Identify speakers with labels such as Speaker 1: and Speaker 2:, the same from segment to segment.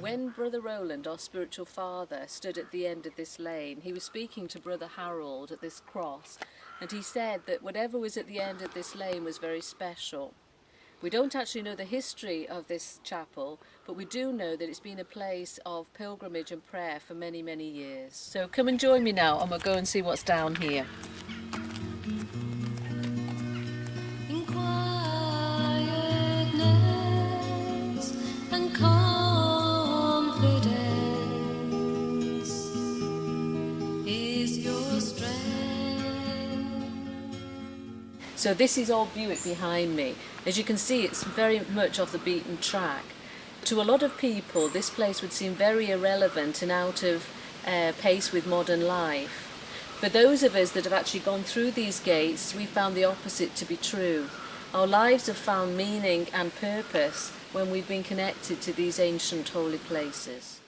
Speaker 1: When Brother Roland, our spiritual father, stood at the end of this lane, he was speaking to Brother Harold at this cross, and he said that whatever was at the end of this lane was very special. We don't actually know the history of this chapel, but we do know that it's been a place of pilgrimage and prayer for many, many years. So come and join me now and we'll go and see what's down here.
Speaker 2: In quietness and confidence is your strength.
Speaker 1: So this is old Bewick behind me. As you can see, it's very much off the beaten track. To a lot of people, this place would seem very irrelevant and out of pace with modern life. For those of us that have actually gone through these gates, we found the opposite to be true. Our lives have found meaning and purpose when we've been connected to these ancient holy places.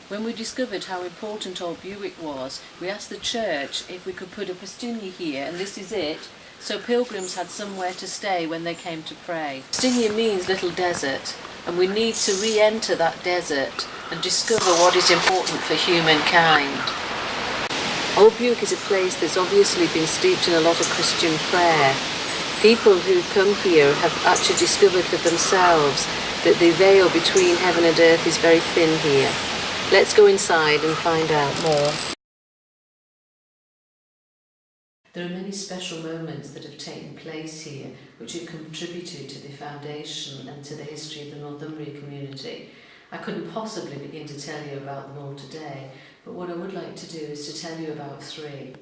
Speaker 1: When we discovered how important old Bewick was, we asked the church if we could put a postini here, and this is it, so pilgrims had somewhere to stay when they came to pray. Postinia means little desert, and we need to re-enter that desert and discover what is important for humankind. Old Bewick is a place that's obviously been steeped in a lot of Christian prayer. People who've come here have actually discovered for themselves that the veil between heaven and earth is very thin here. Let's go inside and find out more. There are many special moments that have taken place here which have contributed to the foundation and to the history of the Northumbria community. I couldn't possibly begin to tell you about them all today, but what I would like to do is to tell you about three.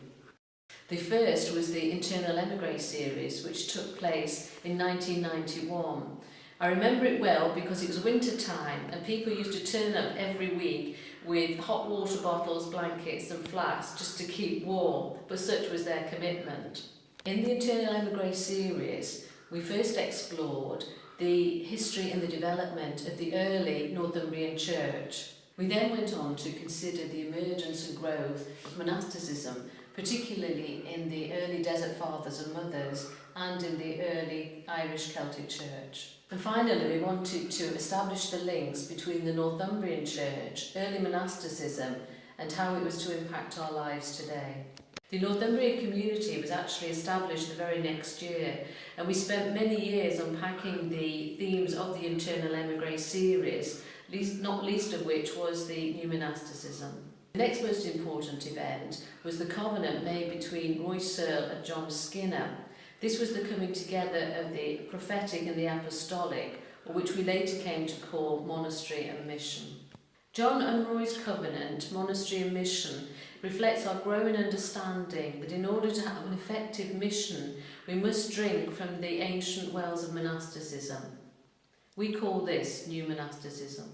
Speaker 1: The first was the Internal Emigre series, which took place in 1991. I remember it well because it was winter time and people used to turn up every week with hot water bottles, blankets and flasks just to keep warm, but such was their commitment. In the Internal Emigre series, we first explored the history and the development of the early Northumbrian church. We then went on to consider the emergence and growth of monasticism, particularly in the early Desert Fathers and Mothers and in the early Irish Celtic Church. And finally, we wanted to establish the links between the Northumbrian Church, early monasticism, and how it was to impact our lives today. The Northumbrian community was actually established the very next year, and we spent many years unpacking the themes of the Internal Emigre series, not least of which was the new monasticism. The next most important event was the covenant made between Roy Searle and John Skinner. This was the coming together of the prophetic and the apostolic, which we later came to call monastery and mission. John and Roy's covenant, monastery and mission, reflects our growing understanding that in order to have an effective mission, we must drink from the ancient wells of monasticism. We call this new monasticism.